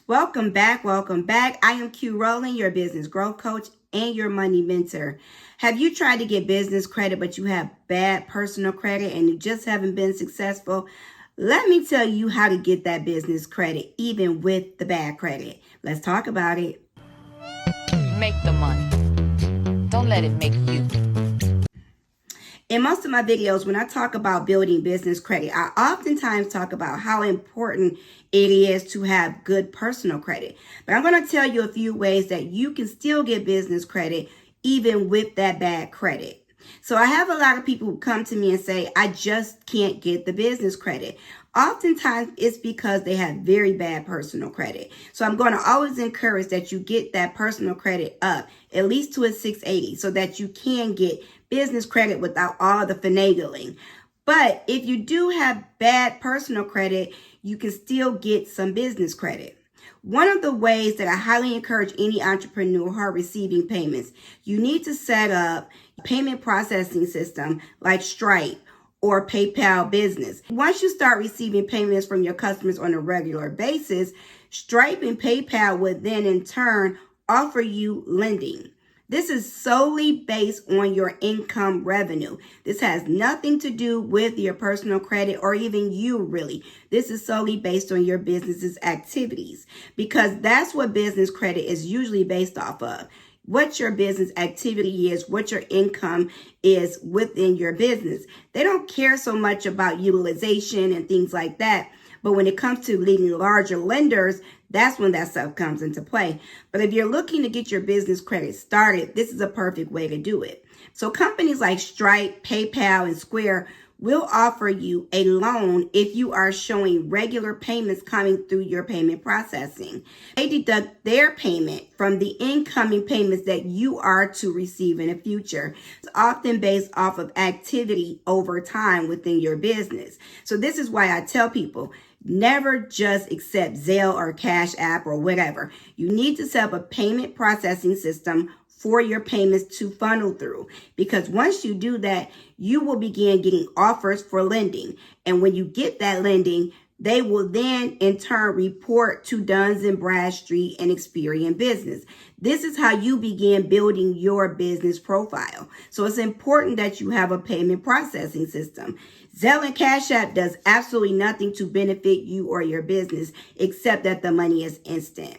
Welcome back. Welcome back. I am Q Rowland, your business growth coach and your money mentor. Have you tried to get business credit, but you have bad personal credit and you just haven't been successful? Let me tell you how to get that business credit, even with the bad credit. Let's talk about it. Make the money. Don't let it make you. In most of my videos, when I talk about building business credit, I oftentimes talk about how important it is to have good personal credit. But I'm going to tell you a few ways that you can still get business credit even with that bad credit. So I have a lot of people who come to me and say, I just can't get the business credit. Oftentimes it's because they have very bad personal credit. So I'm going to always encourage that you get that personal credit up at least to a 680 so that you can get business credit without all the finagling. But if you do have bad personal credit, you can still get some business credit. One of the ways that I highly encourage any entrepreneur who are receiving payments, you need to set up a payment processing system like Stripe or PayPal Business. Once you start receiving payments from your customers on a regular basis, Stripe and PayPal would then in turn offer you lending. This is solely based on your income revenue. This has nothing to do with your personal credit or even you really. This is solely based on your business's activities because that's what business credit is usually based off of. What your business activity is, what your income is within your business. They don't care so much about utilization and things like that. But when it comes to leading larger lenders, that's when that stuff comes into play. But if you're looking to get your business credit started, this is a perfect way to do it. So companies like Stripe, PayPal, and Square will offer you a loan if you are showing regular payments coming through your payment processing. They deduct their payment from the incoming payments that you are to receive in the future. It's often based off of activity over time within your business. So this is why I tell people, never just accept Zelle or Cash App or whatever. You need to set up a payment processing system for your payments to funnel through. Because once you do that, you will begin getting offers for lending. And when you get that lending, they will then in turn report to Duns & Bradstreet and Experian Business. This is how you begin building your business profile. So it's important that you have a payment processing system. Zelle and Cash App does absolutely nothing to benefit you or your business except that the money is instant.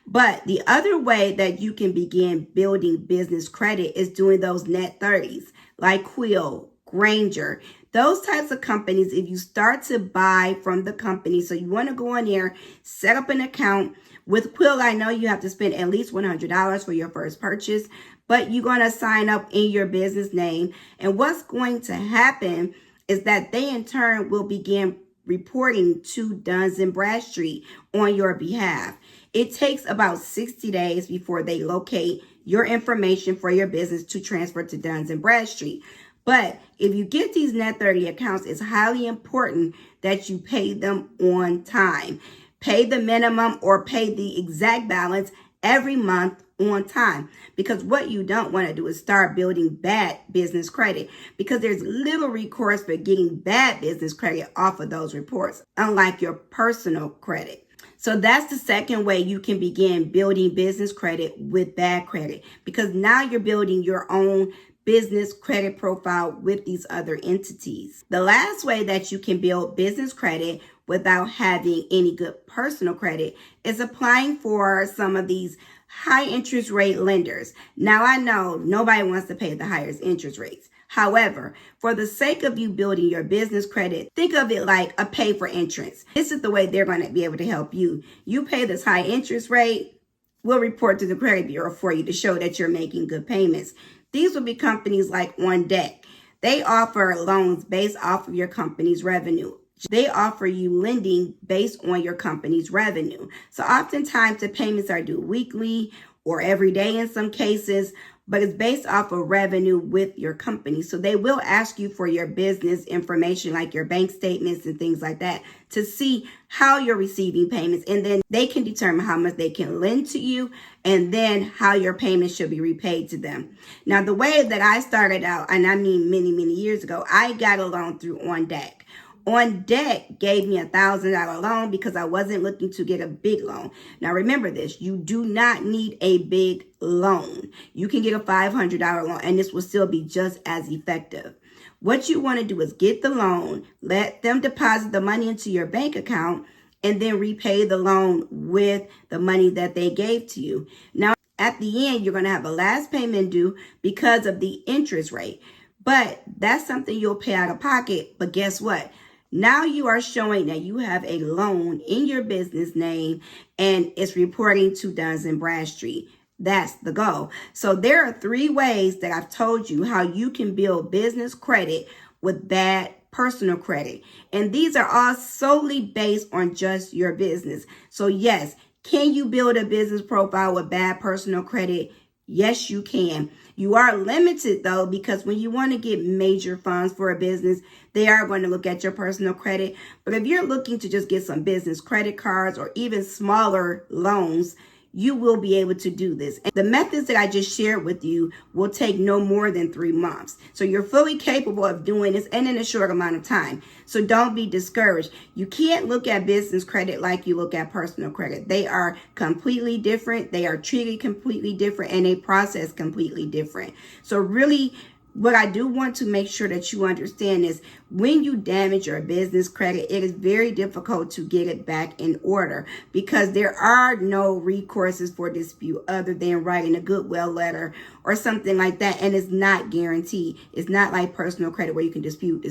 But the other way that you can begin building business credit is doing those net 30s like Quill, Granger, those types of companies. If you start to buy from the company, so you want to go on there, set up an account. With Quill, I know you have to spend at least $100 for your first purchase, but you're going to sign up in your business name. And what's going to happen is that they in turn will begin reporting to Duns & Bradstreet on your behalf. It takes about 60 days before they locate your information for your business to transfer to Duns & Bradstreet. But if you get these net 30 accounts, it's highly important that you pay them on time. Pay the minimum or pay the exact balance every month on time. Because what you don't want to do is start building bad business credit, because there's little recourse for getting bad business credit off of those reports, unlike your personal credit. So that's the second way you can begin building business credit with bad credit, because now you're building your own business credit profile with these other entities. The last way that you can build business credit without having any good personal credit is applying for some of these high interest rate lenders. Now, I know nobody wants to pay the highest interest rates. However, for the sake of you building your business credit, think of it like a pay for entrance. This is the way they're going to be able to help you. You pay this high interest rate, we'll report to the credit bureau for you to show that you're making good payments. These will be companies like On Deck. They offer loans based off of your company's revenue. They offer you lending based on your company's revenue. So oftentimes the payments are due weekly or every day in some cases, but it's based off of revenue with your company. So they will ask you for your business information, like your bank statements and things like that, to see how you're receiving payments. And then they can determine how much they can lend to you and then how your payments should be repaid to them. Now, the way that I started out, and I mean many, many years ago, I got a loan through On Deck. On Deck gave me $1,000 loan because I wasn't looking to get a big loan. Now remember this, you do not need a big loan. You can get a $500 loan and this will still be just as effective. What you want to do is get the loan, let them deposit the money into your bank account, and then repay the loan with the money that they gave to you. Now, at the end, you're going to have a last payment due because of the interest rate. But that's something you'll pay out of pocket. But guess what? Now you are showing that you have a loan in your business name and it's reporting to Dun & Bradstreet. That's the goal. So there are 3 ways that I've told you how you can build business credit with bad personal credit. And these are all solely based on just your business. So yes, can you build a business profile with bad personal credit? Yes, you can. You are limited though, because when you want to get major funds for a business, they are going to look at your personal credit. But if you're looking to just get some business credit cards or even smaller loans, you will be able to do this. And the methods that I just shared with you will take no more than 3 months. So you're fully capable of doing this and in a short amount of time. So don't be discouraged. You can't look at business credit like you look at personal credit. They are completely different. They are treated completely different and they process completely different. So really, what I do want to make sure that you understand is when you damage your business credit, it is very difficult to get it back in order because there are no recourses for dispute other than writing a goodwill letter or something like that. And it's not guaranteed. It's not like personal credit where you can dispute.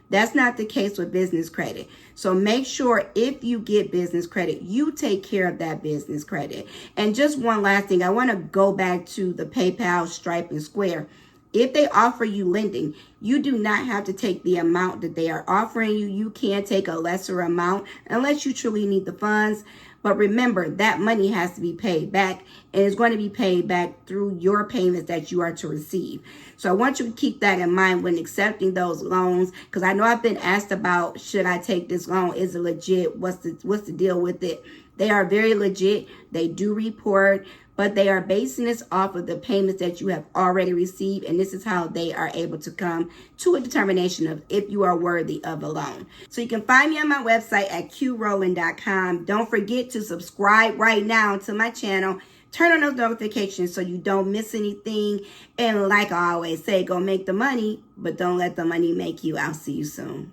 That's not the case with business credit. So make sure if you get business credit, you take care of that business credit. And just one last thing, I want to go back to the PayPal, Stripe, and Square. If they offer you lending, you do not have to take the amount that they are offering you. You can take a lesser amount unless you truly need the funds. But remember, that money has to be paid back and it's going to be paid back through your payments that you are to receive. So I want you to keep that in mind when accepting those loans, because I know I've been asked about, should I take this loan? Is it legit? What's the deal with it? They are very legit. They do report, but they are basing this off of the payments that you have already received. And this is how they are able to come to a determination of if you are worthy of a loan. So you can find me on my website at qrowland.com. Don't forget to subscribe right now to my channel. Turn on those notifications so you don't miss anything. And like I always say, go make the money, but don't let the money make you. I'll see you soon.